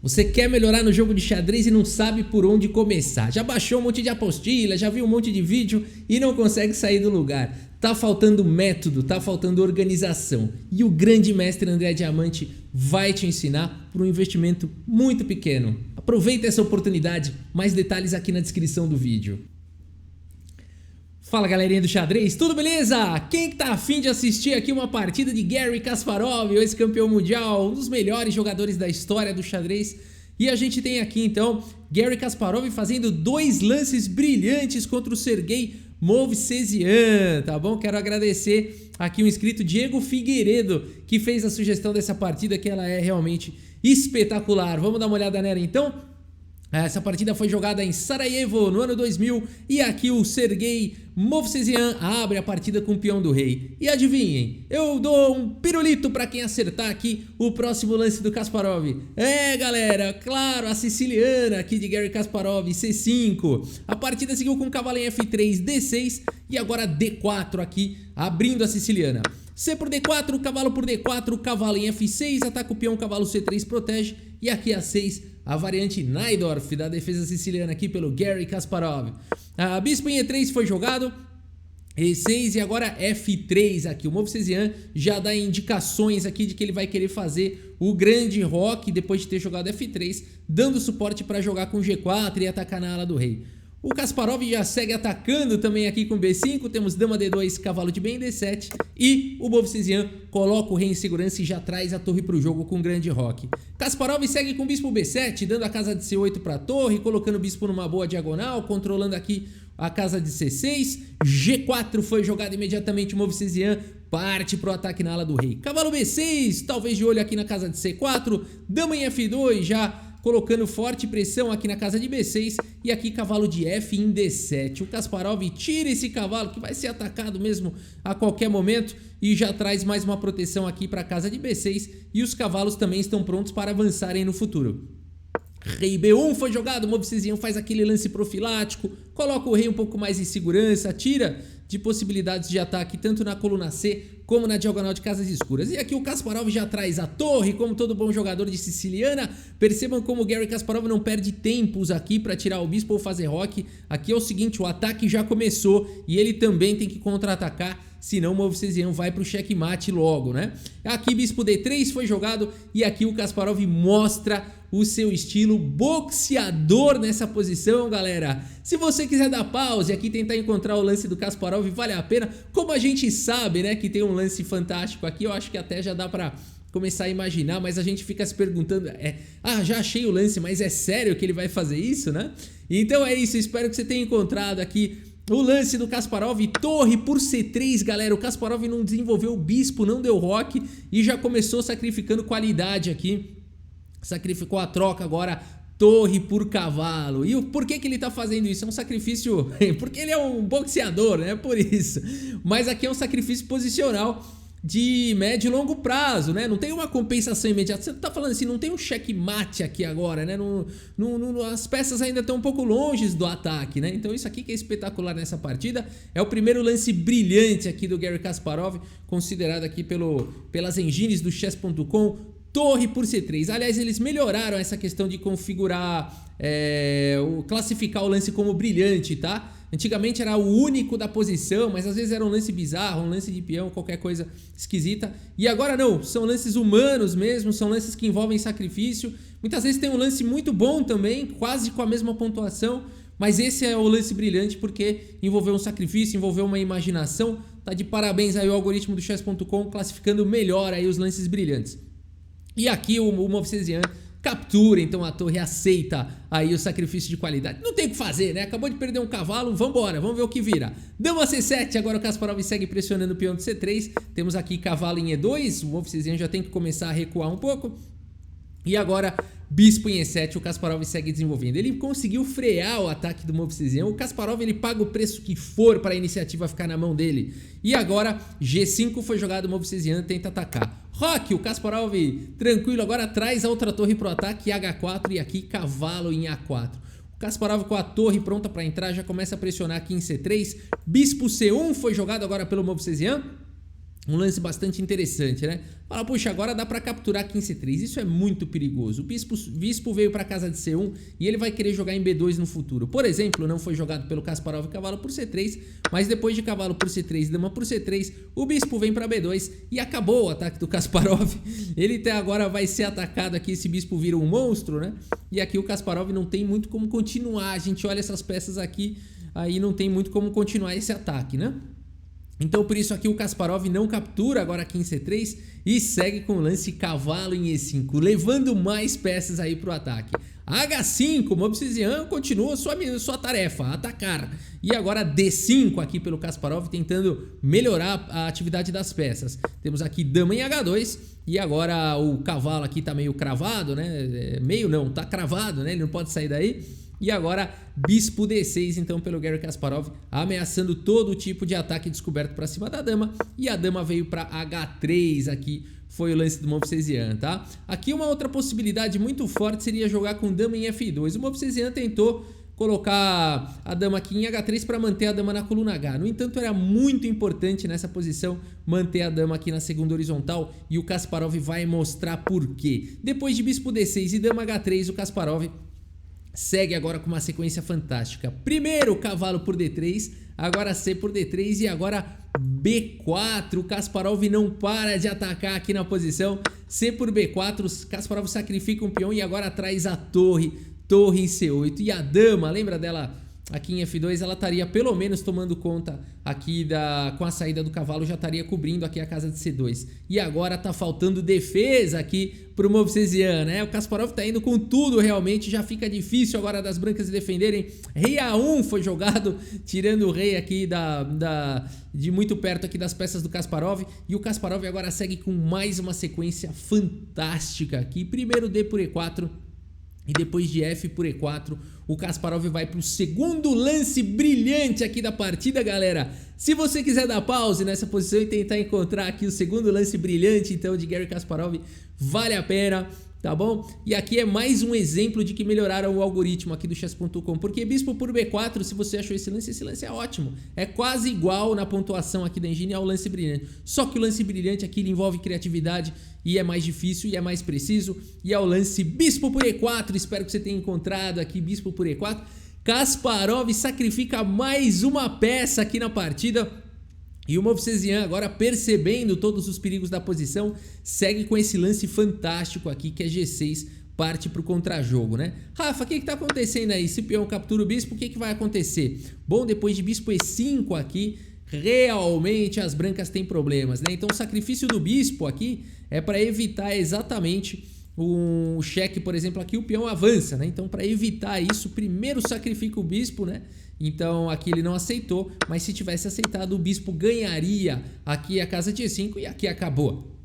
Você quer melhorar no jogo de xadrez e não sabe por onde começar. Já baixou um monte de apostila, já viu um monte de vídeo e não consegue sair do lugar. Tá faltando método, tá faltando organização. E o grande mestre André Diamante vai te ensinar por um investimento muito pequeno. Aproveita essa oportunidade, mais detalhes aqui na descrição do vídeo. Fala galerinha do xadrez, tudo beleza? Quem que tá afim de assistir aqui uma partida de Garry Kasparov, ex-campeão mundial, um dos melhores jogadores da história do xadrez? E a gente tem aqui então Garry Kasparov fazendo dois lances brilhantes contra o Sergei Movsesian, tá bom? Quero agradecer aqui o inscrito Diego Figueiredo que fez a sugestão dessa partida, que ela é realmente espetacular. Vamos dar uma olhada nela então? Essa partida foi jogada em Sarajevo no ano 2000 e aqui o Sergei Movsesian abre a partida com o peão do rei. E adivinhem, eu dou um pirulito para quem acertar aqui o próximo lance do Kasparov. É galera, claro, a siciliana aqui de Garry Kasparov, C5. A partida seguiu com cavalo em F3, D6 e agora D4 aqui, abrindo a siciliana. C por D4, cavalo por D4, cavalo em F6, ataca o peão, cavalo C3 protege. E aqui A6, a variante Najdorf da defesa siciliana aqui pelo Garry Kasparov. A bispo em E3 foi jogado, E6 e agora F3 aqui. O Movsesian já dá indicações aqui de que ele vai querer fazer o grande roque depois de ter jogado F3, dando suporte para jogar com G4 e atacar na ala do rei. O Kasparov já segue atacando também aqui com B5, temos dama D2, cavalo de bem D7 e o Movsesian coloca o rei em segurança e já traz a torre para o jogo com grande roque. Kasparov segue com bispo B7, dando a casa de C8 para a torre, colocando o bispo numa boa diagonal, controlando aqui a casa de C6. G4 foi jogado imediatamente, o Movsesian parte para o ataque na ala do rei. Cavalo B6, talvez de olho aqui na casa de C4, dama em F2 já colocando forte pressão aqui na casa de B6 e aqui cavalo de F em D7. O Kasparov tira esse cavalo que vai ser atacado mesmo a qualquer momento e já traz mais uma proteção aqui para a casa de B6 e os cavalos também estão prontos para avançarem no futuro. Rei B1 foi jogado, o Movsesian faz aquele lance profilático, coloca o rei um pouco mais em segurança, tira de possibilidades de ataque tanto na coluna C como na diagonal de casas escuras. E aqui o Kasparov já traz a torre, como todo bom jogador de siciliana. Percebam como o Garry Kasparov não perde tempos aqui para tirar o bispo ou fazer roque. Aqui é o seguinte, o ataque já começou e ele também tem que contra-atacar, senão o Movsesian vai para o checkmate logo, né? Aqui bispo D3 foi jogado e aqui o Kasparov mostra o seu estilo boxeador nessa posição, galera. Se você quiser dar pause e aqui tentar encontrar o lance do Kasparov, vale a pena. Como a gente sabe, né, que tem um lance fantástico aqui, eu acho que até já dá pra começar a imaginar, mas a gente fica se perguntando, já achei o lance, mas é sério que ele vai fazer isso, né? Então é isso, espero que você tenha encontrado aqui o lance do Kasparov. Torre por C3, galera. O Kasparov não desenvolveu o bispo, não deu roque e já começou sacrificando qualidade aqui. Sacrificou a troca agora, torre por cavalo. E por que ele tá fazendo isso? É um sacrifício, porque ele é um boxeador, né? Por isso. Mas aqui é um sacrifício posicional de médio e longo prazo, né? Não tem uma compensação imediata. Você tá falando assim, não tem um checkmate aqui agora, né? As peças ainda estão um pouco longe do ataque, né? Então isso aqui que é espetacular nessa partida. É o primeiro lance brilhante aqui do Garry Kasparov, considerado aqui pelas engines do chess.com. Torre por C3. Aliás, eles melhoraram essa questão de configurar, classificar o lance como brilhante, tá? Antigamente era o único da posição, mas às vezes era um lance bizarro, um lance de peão, qualquer coisa esquisita. E agora não, são lances humanos mesmo, são lances que envolvem sacrifício. Muitas vezes tem um lance muito bom também, quase com a mesma pontuação, mas esse é o lance brilhante porque envolveu um sacrifício, envolveu uma imaginação. Tá de parabéns aí o algoritmo do chess.com classificando melhor aí os lances brilhantes. E aqui o Movsesian captura então a torre, aceita aí o sacrifício de qualidade. Não tem o que fazer, né? Acabou de perder um cavalo, vambora, vamos ver o que vira. Dama C7, agora o Kasparov segue pressionando o peão de C3. Temos aqui cavalo em E2, o Movsesian já tem que começar a recuar um pouco. E agora bispo em E7, o Kasparov segue desenvolvendo. Ele conseguiu frear o ataque do Movsesian. O Kasparov ele paga o preço que for para a iniciativa ficar na mão dele. E agora G5 foi jogado, o Movsesian tenta atacar. Roque, o Kasparov tranquilo, agora traz a outra torre pro ataque, H4 e aqui cavalo em A4. O Kasparov com a torre pronta para entrar já começa a pressionar aqui em C3. Bispo C1 foi jogado agora pelo Movsesian. Um lance bastante interessante, né? Fala, puxa, agora dá pra capturar aqui em C3. Isso é muito perigoso. O bispo veio pra casa de C1 e ele vai querer jogar em B2 no futuro. Por exemplo, não foi jogado pelo Kasparov cavalo por C3, mas depois de cavalo por C3, dama por C3, o bispo vem pra B2 e acabou o ataque do Kasparov. Ele até agora vai ser atacado aqui, esse bispo vira um monstro, né? E aqui o Kasparov não tem muito como continuar. A gente olha essas peças aqui, aí não tem muito como continuar esse ataque, né? Então por isso aqui o Kasparov não captura agora aqui em C3 e segue com o lance cavalo em E5, levando mais peças aí para o ataque. H5, Movsesian continua sua tarefa, atacar. E agora D5 aqui pelo Kasparov, tentando melhorar a atividade das peças. Temos aqui dama em H2 e agora o cavalo aqui tá meio cravado, né? Meio não, tá cravado, né? Ele não pode sair daí. E agora bispo D6 então pelo Garry Kasparov, ameaçando todo tipo de ataque descoberto para cima da dama. E a dama veio para H3 aqui, foi o lance do Movsesian, tá? Aqui uma outra possibilidade muito forte seria jogar com dama em F2. O Movsesian tentou colocar a dama aqui em H3 para manter a dama na coluna H. No entanto, era muito importante nessa posição manter a dama aqui na segunda horizontal e o Kasparov vai mostrar por quê. Depois de bispo D6 e dama H3, o Kasparov segue agora com uma sequência fantástica. Primeiro cavalo por D3, agora C por D3 e agora B4. O Kasparov não para de atacar aqui na posição. C por B4, Kasparov sacrifica um peão e agora traz a torre em C8. E a dama, lembra dela aqui em F2, ela estaria pelo menos tomando conta aqui com a saída do cavalo, já estaria cobrindo aqui a casa de C2. E agora tá faltando defesa aqui pro Movsesian, né? O Kasparov tá indo com tudo realmente, já fica difícil agora das brancas defenderem. Rei A1 foi jogado, tirando o rei aqui de muito perto aqui das peças do Kasparov. E o Kasparov agora segue com mais uma sequência fantástica aqui. Primeiro D por E4 e depois de F por E4, o Kasparov vai para o segundo lance brilhante aqui da partida, galera. Se você quiser dar pause nessa posição e tentar encontrar aqui o segundo lance brilhante, então, de Garry Kasparov, vale a pena, tá bom? E aqui é mais um exemplo de que melhoraram o algoritmo aqui do chess.com, porque bispo por B4, se você achou esse lance é ótimo. É quase igual na pontuação aqui da engine ao lance brilhante. Só que o lance brilhante aqui ele envolve criatividade e é mais difícil e é mais preciso. E é o lance bispo por E4, espero que você tenha encontrado aqui bispo por E4. Kasparov sacrifica mais uma peça aqui na partida. E o Movsesian agora, percebendo todos os perigos da posição, segue com esse lance fantástico aqui, que é G6, parte para o contrajogo, né? Rafa, o que está acontecendo aí? Se peão captura o bispo, o que vai acontecer? Bom, depois de bispo E5 aqui, realmente as brancas têm problemas, né? Então o sacrifício do bispo aqui é para evitar exatamente o cheque, por exemplo, aqui o peão avança, né? Então para evitar isso, primeiro sacrifica o bispo, né? Então aqui ele não aceitou, mas se tivesse aceitado o bispo ganharia aqui a casa de E5 e aqui acabou.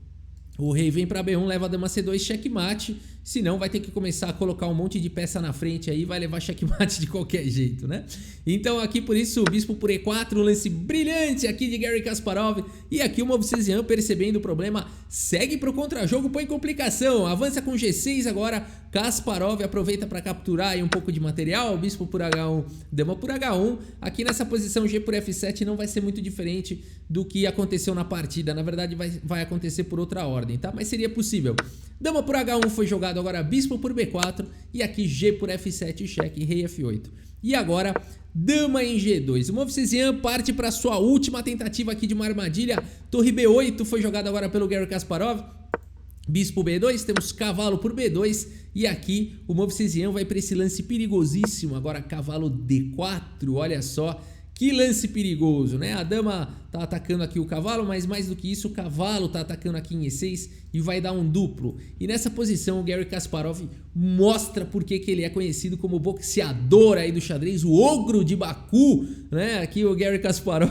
O rei vem para B1, leva a dama C2, checkmate. Senão vai ter que começar a colocar um monte de peça na frente aí, vai levar checkmate de qualquer jeito, né? Então aqui por isso o bispo por E4, um lance brilhante aqui de Garry Kasparov. E aqui o Movsesian, percebendo o problema, segue para o contrajogo, põe complicação, avança com G6 agora. Kasparov aproveita para capturar aí um pouco de material, bispo por H1, dama por H1. Aqui nessa posição G por F7 não vai ser muito diferente do que aconteceu na partida, na verdade vai acontecer por outra ordem, tá? Mas seria possível. Dama por H1 foi jogado, agora bispo por B4 e aqui G por F7, cheque, rei F8. E agora dama em G2. O Movsesian parte para sua última tentativa aqui de uma armadilha. Torre B8 foi jogada agora pelo Garry Kasparov. Bispo B2, temos cavalo por B2 e aqui o Movsesian vai para esse lance perigosíssimo. Agora cavalo D4, olha só. Que lance perigoso, né? A dama tá atacando aqui o cavalo, mas mais do que isso, o cavalo tá atacando aqui em E6 e vai dar um duplo. E nessa posição o Garry Kasparov mostra por que ele é conhecido como boxeador aí do xadrez, o ogro de Baku, né? Aqui o Garry Kasparov,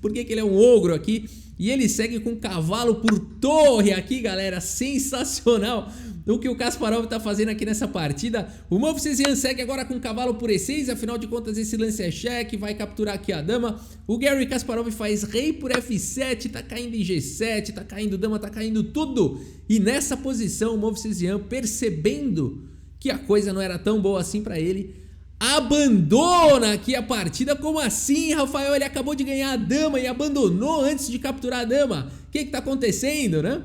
por que ele é um ogro aqui? E ele segue com cavalo por torre aqui, galera, sensacional o que o Kasparov tá fazendo aqui nessa partida. O Movsesian segue agora com cavalo por E6, afinal de contas esse lance é cheque, vai capturar aqui a dama. O Garry Kasparov faz rei por F7, tá caindo em G7, tá caindo dama, tá caindo tudo. E nessa posição o Movsesian, percebendo que a coisa não era tão boa assim pra ele, abandona aqui a partida. Como assim, Rafael? Ele acabou de ganhar a dama e abandonou antes de capturar a dama. O que tá acontecendo, né?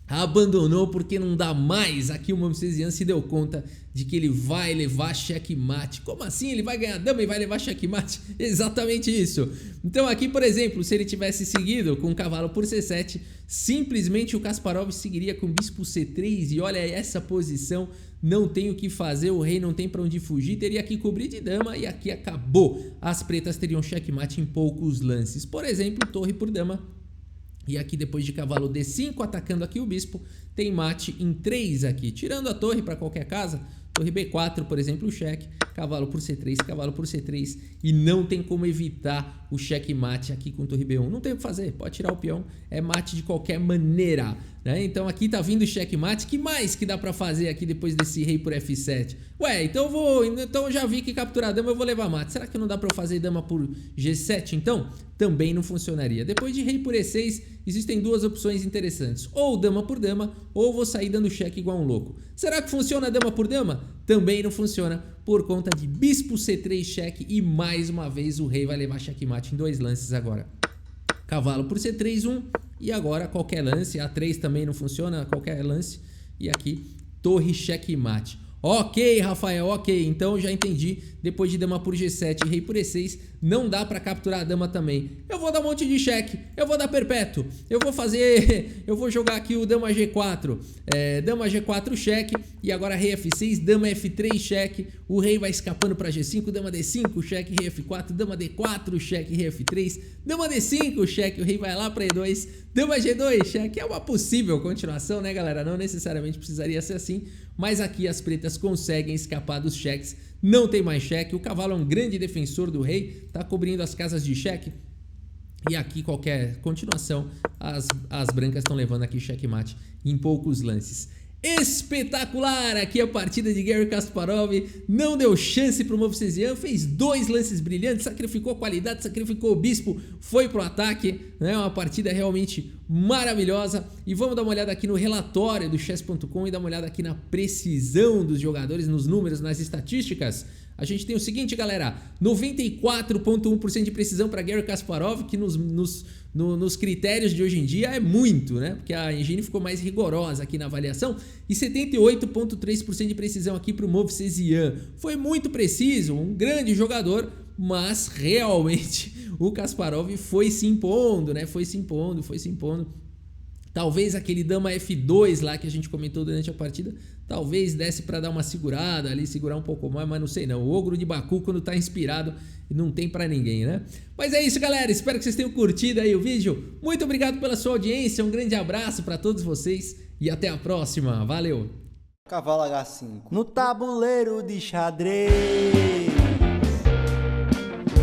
Abandonou porque não dá mais. Aqui o Momcesian se deu conta de que ele vai levar checkmate. Como assim? Ele vai ganhar a dama e vai levar checkmate? Exatamente isso. Então aqui, por exemplo, se ele tivesse seguido com o cavalo por C7, simplesmente o Kasparov seguiria com bispo C3 e olha essa posição, não tem o que fazer, o rei não tem pra onde fugir, teria que cobrir de dama e aqui acabou. As pretas teriam checkmate em poucos lances. Por exemplo, torre por dama. E aqui depois de cavalo D5 atacando aqui o bispo, tem mate em 3 aqui. Tirando a torre para qualquer casa, torre B4, por exemplo, o cheque, cavalo por C3, cavalo por C3. E não tem como evitar o checkmate aqui com torre B1. Não tem o que fazer, pode tirar o peão, é mate de qualquer maneira, né? Então aqui tá vindo o checkmate. Que mais que dá pra fazer aqui depois desse rei por F7? Ué, então eu já vi que capturar a dama eu vou levar mate. Será que não dá pra eu fazer dama por G7 então? Também não funcionaria. Depois de rei por E6, existem duas opções interessantes. Ou dama por dama, ou vou sair dando cheque igual um louco. Será que funciona dama por dama? Também não funciona por conta de bispo C3 cheque e mais uma vez o rei vai levar checkmate em 2 lances agora. Cavalo por C3, 1 e agora qualquer lance, A3 também não funciona, qualquer lance e aqui torre checkmate. Ok, Rafael, ok, então já entendi. Depois de dama por G7 e rei por E6, não dá pra capturar a dama também. Eu vou dar um monte de cheque, eu vou dar perpétuo, eu vou jogar aqui o dama G4, dama G4 cheque, e agora rei F6, dama F3 cheque, o rei vai escapando pra G5, dama D5 cheque, rei F4, dama D4 cheque, rei F3, dama D5 cheque, o rei vai lá pra E2, dama G2 cheque. É uma possível continuação, né, galera? Não necessariamente precisaria ser assim, mas aqui as pretas conseguem escapar dos cheques, não tem mais cheque, o cavalo é um grande defensor do rei, tá cobrindo as casas de cheque, e aqui qualquer continuação, as brancas estão levando aqui checkmate em poucos lances. Espetacular aqui a partida de Garry Kasparov, não deu chance para o Movsesian, fez 2 lances brilhantes, sacrificou qualidade, sacrificou o bispo, foi pro ataque, né? Uma partida realmente maravilhosa. E vamos dar uma olhada aqui no relatório do chess.com e dar uma olhada aqui na precisão dos jogadores, nos números, nas estatísticas. A gente tem o seguinte, galera, 94,1% de precisão para Garry Kasparov, que nos critérios de hoje em dia é muito, né? Porque a engine ficou mais rigorosa aqui na avaliação. E 78,3% de precisão aqui para o Movsesian. Foi muito preciso, um grande jogador, mas realmente o Kasparov foi se impondo, né? Foi se impondo. Talvez aquele dama F2 lá que a gente comentou durante a partida, talvez desse para dar uma segurada ali, segurar um pouco mais, mas não sei não. O ogro de Baku, quando tá inspirado, não tem para ninguém, né? Mas é isso, galera. Espero que vocês tenham curtido aí o vídeo. Muito obrigado pela sua audiência. Um grande abraço para todos vocês e até a próxima. Valeu! Cavalo H5 no tabuleiro de xadrez.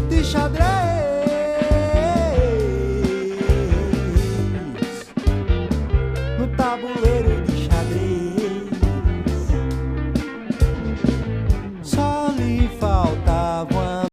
De xadrez.